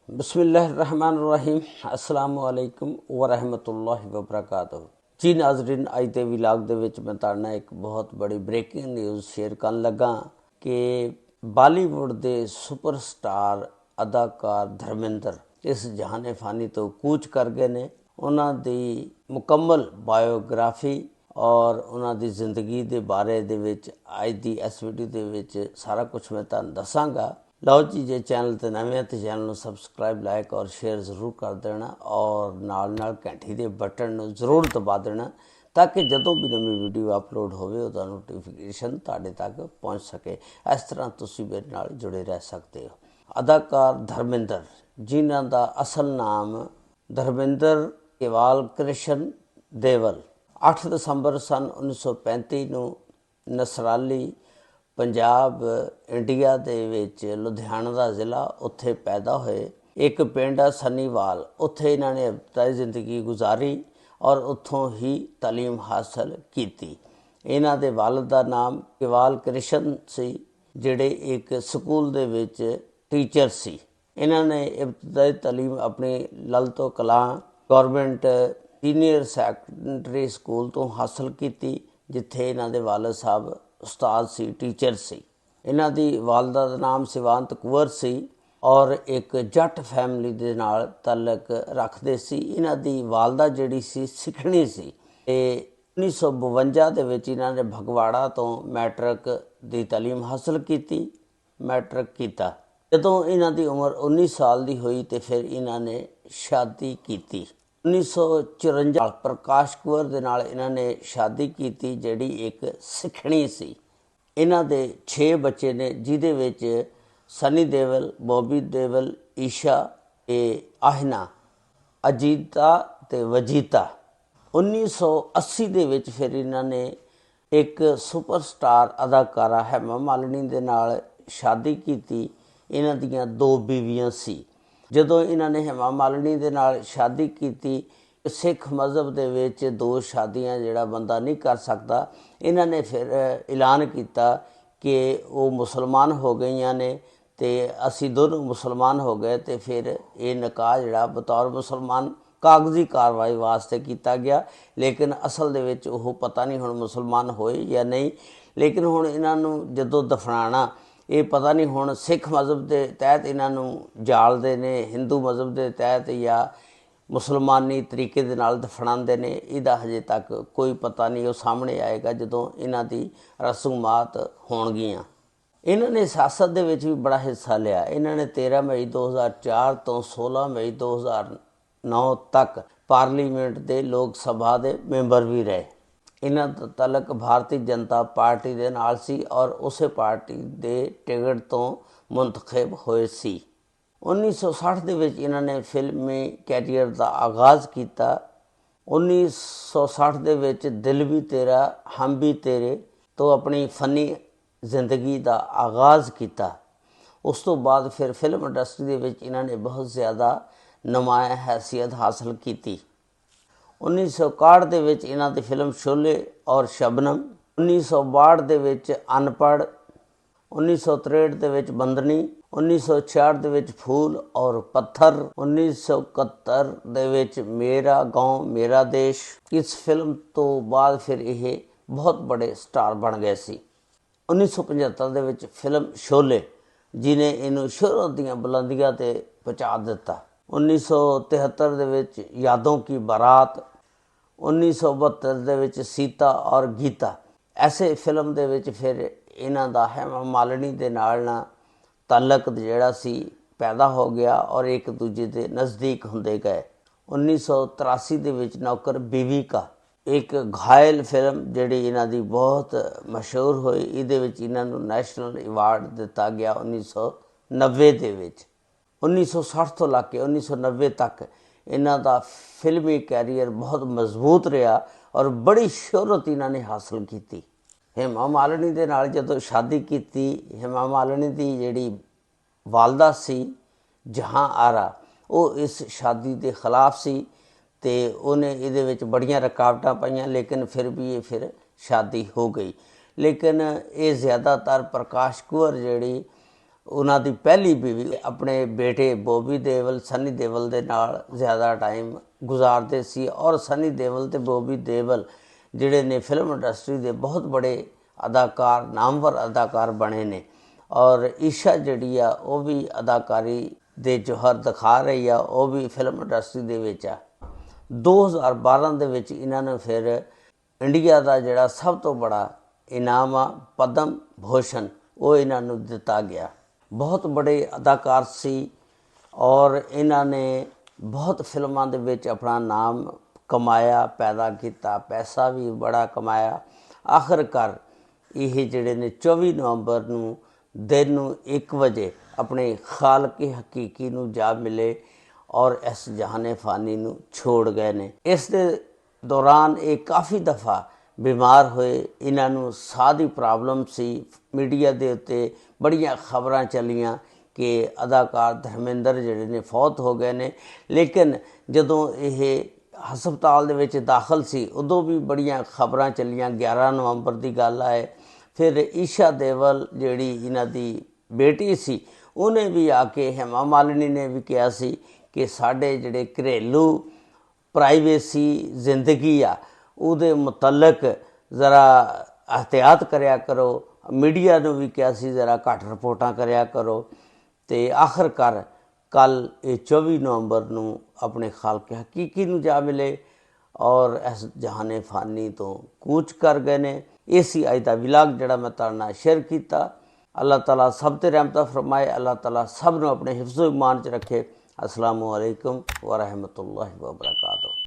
बिस्मिल्लाहिर्रहमानिर्रहीम अस्सलाम वालेकुम वरहमतुल्लाहि वबरकातुहू जी नाजरीन, अज के विलाग दे विच मैं तुहाडे नाल एक बहुत बड़ी ब्रेकिंग न्यूज़ शेयर करन लगा कि बालीवुड के सुपरस्टार अदाकार धर्मेंद्र इस जहाने फानी तो कूच कर गए ने। उन्हां दी मुकम्मल बायोग्राफी और उन्हां दी जिंदगी के बारे दे विच अज दी इस वीडियो दे विच सारा कुछ मैं तुहानूं दसांगा। लो जी, जे चैनल ते नवे हैं तो चैनल को सबसक्राइब, लाइक और शेयर जरूर कर देना और नाल घंटी के बटन नूं जरूर दबा देना ताकि जदों भी नवी वीडियो अपलोड होवे उहदा नोटिफिकेशन तुहाडे तक पहुँच सके। इस तरह तुसीं मेरे नाल जुड़े रह सकते हो। अदाकार धर्मेंद्र, जिन्हां दा असल नाम धर्मेंद्र केवाल कृष्ण देवल, 8 दसंबर सन 1935 नूं नसराली पंजाब इंडिया दे विच लुधियाना का जिला उत्थे पैदा होए। एक पिंड आ सनीवाल, उत्थे इन्हां ने इब्तदाई जिंदगी गुजारी और उत्थों ही तालीम हासिल की। इन्हां दे वालिद दा नाम केवाल कृष्ण सी, जिहड़े एक स्कूल दे विच टीचर सी। इन्हां ने इब्तदाई तालीम अपनी Lalton Kalan government senior secondary school तो हासिल की, जिथे इन्हां दे वालिद साहब उस्ताद सी, टीचर सी। इन्हां दी वालदा दा नाम सिवांत कुंवर सी और एक जट फैमिली दे नाल तलक रखते सी। इन्हां दी वालदा जिहड़ी सी सिखणी सी ते 1952 दे विच इन्हां ने फगवाड़ा तो मैट्रिक दी तालीम हासिल की। मैट्रिक कीता। जदों इन्हां दी उम्र 19 साल दी होई ते फिर इन्हां ने शादी की। 1954 प्रकाश कुंवर दे नाल इन्हां ने शादी की, जिहड़ी एक सिखणी सी। इन्हां दे 6 बच्चे ने, जिहदे विच सनी देवल, बॉबी देवल, ईशा ते आहना, अजीता ते वजीता। 1980 दे विच फिर इन्हां ने एक सुपरस्टार अदाकारा हेमा मालिनी दे नाल शादी की। इन्हां दियां 2 बीवियां सी। जदों इन्हां ने हेमा मालिनी दे नाल शादी की, सिख मज़हब दे विच 2 शादियां जिहड़ा बंदा नहीं कर सकता, इन्हां ने फिर ऐलान किया कि वो मुसलमान हो गई ने ते असी दोनों मुसलमान हो गए। तो फिर ये निकाह जिहड़ा बतौर मुसलमान कागजी कार्रवाई वास्ते किया गया, लेकिन असल दे विच वो पता नहीं हुण मुसलमान होए या नहीं। लेकिन हुण इन्हां नूं जदों दफनाना, ये पता नहीं हुण सिख मज़हब के तहत इन्हां नूं जालदे ने, हिंदू मज़हब के तहत या मुसलमानी तरीके दे नाल दफनाते ने, इहदा हजे तक कोई पता नहीं। वो सामने आएगा जदों इन्हां दी रसूमात होणगियां। इन्हां ने सियासत दे विच भी बड़ा हिस्सा लिया। इन्हां ने 13 मई 2004 तो 16 मई 2009 तक पार्लीमेंट के लोक सभा के मैंबर भी रहे। इन्हां दा तलक भारतीय जनता पार्टी दे नाल सी और उस पार्टी के टिकट तो मुंतखब होए सी। 1960 दे विच इन्हां ने फिल्मी कैरियर का आगाज़ किया। 1960 दे विच दिल भी तेरा हम भी तेरे तो अपनी फनी जिंदगी का आगाज़ किया। उस तो बाद फिर फिल्म इंडस्ट्री दे विच इन्हां ने बहुत ज़्यादा नुमाया हैसियत हासिल की। 1961 दे विच इन्हां दी फिल्म शोले और शबनम, 1962 दे विच अनपढ़, 1963 दे विच बंदनी, 1966 दे विच फूल और पत्थर, 1971 दे विच मेरा गांव मेरा देश। इस फिल्म तो बाद फिर ये बहुत बड़े स्टार बन गए सी। 1975 दे विच फिल्म शोले, जिन्हें इनू शोहरत दीयां बुलंदियां ते पहुँचा दिता। 1973 दे विच यादों की बारात, 1972 दे विच सीता और गीता। ऐसे फिल्म दे विच फिर इन्हां दा हेमा मालिनी दे नाल ना तलक जिहड़ा सी पैदा हो गया और एक दूजे के नज़दीक हुंदे गए। 1983 दे विच नौकर बीवी का, एक घायल फिल्म जिहड़ी इन्हां दी बहुत मशहूर होई, इहदे विच इन्हां नूं नैशनल अवार्ड दिता गया 1990 दे विच। 1960 तो लग के 1990 तक इन्हां दा फिल्मी कैरियर बहुत मजबूत रहा और बड़ी शोहरत इन्हां ने हासिल की। हेमा मालिनी दे नाल जदों शादी की, हेमा मालिनी दी जिहड़ी वालदा सी जहां आरा, वो इस शादी के खिलाफ सी ते उन्हें इहदे विच बड़ियां रुकावटां पाईयां, लेकिन फिर भी ये फिर शादी हो गई। लेकिन ये ज़्यादातर प्रकाश कुंवर जिहड़ी ਉਹਨਾਂ ਦੀ ਪਹਿਲੀ ਬੀਵੀ ਆਪਣੇ ਬੇਟੇ ਬੋਬੀ ਦੇਵਲ ਸਨੀ ਦੇਵਲ ਦੇ ਨਾਲ ਜ਼ਿਆਦਾ ਟਾਈਮ ਗੁਜ਼ਾਰਦੇ ਸੀ ਔਰ ਸਨੀ ਦੇਵਲ ਤੇ ਬੋਬੀ ਦੇਵਲ ਜਿਹੜੇ ਨੇ ਫਿਲਮ ਇੰਡਸਟਰੀ ਦੇ ਬਹੁਤ ਬੜੇ ਅਦਾਕਾਰ ਨਾਮਵਰ ਅਦਾਕਾਰ ਬਣੇ ਨੇ ਔਰ ਈਸ਼ਾ ਜਿਹੜੀ ਆ ਉਹ ਵੀ ਅਦਾਕਾਰੀ ਦੇ ਜੋਹਰ ਦਿਖਾ ਰਹੀ ਆ, ਉਹ ਵੀ ਫਿਲਮ ਇੰਡਸਟਰੀ ਦੇ ਵਿੱਚ ਆ। 2012 ਦੇ ਵਿੱਚ ਇਹਨਾਂ ਨੂੰ ਫਿਰ ਇੰਡੀਆ ਦਾ ਜਿਹੜਾ ਸਭ ਤੋਂ ਬੜਾ ਇਨਾਮ ਆ ਪਦਮ ਭੂਸ਼ਣ ਉਹ ਇਹਨਾਂ ਨੂੰ ਦਿੱਤਾ ਗਿਆ। ਬਹੁਤ ਬੜੇ ਅਦਾਕਾਰ ਸੀ ਔਰ ਇਹਨਾਂ ਨੇ ਬਹੁਤ ਫਿਲਮਾਂ ਦੇ ਵਿੱਚ ਆਪਣਾ ਨਾਮ ਕਮਾਇਆ, ਪੈਦਾ ਕੀਤਾ, ਪੈਸਾ ਵੀ ਬੜਾ ਕਮਾਇਆ। ਆਖਰਕਾਰ ਇਹ ਜਿਹੜੇ ਨੇ 24 ਨਵੰਬਰ ਨੂੰ ਦਿਨ ਨੂੰ 1 ਵਜੇ ਆਪਣੇ ਖਾਲਕ ਹਕੀਕੀ ਨੂੰ ਜਾ ਮਿਲੇ ਔਰ ਇਸ ਜਹਾਨੇ ਫਾਨੀ ਨੂੰ ਛੋੜ ਗਏ ਨੇ। ਇਸ ਦੇ ਦੌਰਾਨ ਇਹ ਕਾਫੀ ਦਫਾ ਬਿਮਾਰ ਹੋਏ, ਇਹਨਾਂ ਨੂੰ ਸਾਹ ਦੀ ਪ੍ਰੋਬਲਮ ਸੀ। ਮੀਡੀਆ ਦੇ ਉੱਤੇ ਬੜੀਆਂ ਖਬਰਾਂ ਚੱਲੀਆਂ ਕਿ ਅਦਾਕਾਰ ਧਰਮਿੰਦਰ ਜਿਹੜੇ ਨੇ ਫੌਤ ਹੋ ਗਏ ਨੇ, ਲੇਕਿਨ ਜਦੋਂ ਇਹ ਹਸਪਤਾਲ ਦੇ ਵਿੱਚ ਦਾਖਲ ਸੀ ਉਦੋਂ ਵੀ ਬੜੀਆਂ ਖਬਰਾਂ ਚੱਲੀਆਂ। 11 ਨਵੰਬਰ ਦੀ ਗੱਲ ਹੈ। ਫਿਰ ਈਸ਼ਾ ਦੇਵਲ ਜਿਹੜੀ ਇਹਨਾਂ ਦੀ ਬੇਟੀ ਸੀ ਉਹਨੇ ਵੀ ਆ ਕੇ, ਹੇਮਾ ਮਾਲਿਨੀ ਨੇ ਵੀ ਕਿਹਾ ਸੀ ਕਿ ਸਾਡੇ ਜਿਹੜੇ ਘਰੇਲੂ ਪ੍ਰਾਈਵੇਸੀ ਜ਼ਿੰਦਗੀ ਆ ਉਹਦੇ ਮੁਤਲਕ ਜ਼ਰਾ ਅਹਤਿਆਤ ਕਰਿਆ ਕਰੋ। ਮੀਡੀਆ ਨੂੰ ਵੀ ਕਿਹਾ ਸੀ ਜ਼ਰਾ ਘੱਟ ਰਿਪੋਰਟਾਂ ਕਰਿਆ ਕਰੋ। ਅਤੇ ਆਖਰਕਾਰ ਕੱਲ੍ਹ ਇਹ 24 ਨਵੰਬਰ ਨੂੰ ਆਪਣੇ ਖਾਲਕ ਹਕੀਕੀ ਨੂੰ ਜਾ ਮਿਲੇ ਔਰ ਇਸ ਜਹਾਨੇ ਫਾਨੀ ਤੋਂ ਕੂਚ ਕਰ ਗਏ ਨੇ। ਇਹ ਸੀ ਅੱਜ ਦਾ ਵਲੌਗ ਜਿਹੜਾ ਮੈਂ ਤੁਹਾਡੇ ਨਾਲ ਸ਼ੇਅਰ ਕੀਤਾ। ਅੱਲਾਹ ਤਾਲਾ ਸਭ 'ਤੇ ਰਹਿਮਤਾਂ ਫਰਮਾਏ। ਅੱਲਾਹ ਤਾਲਾ ਸਭ ਨੂੰ ਆਪਣੇ ਹਿਫਜ਼ੋ ਇਮਾਨ 'ਚ ਰੱਖੇ। ਅਸਲਾਮੁ ਅਲੈਕੁਮ ਵਰਹਿਮਤੁல்லாਹਿ ਵਬਰਕਾਤੁਹੂ।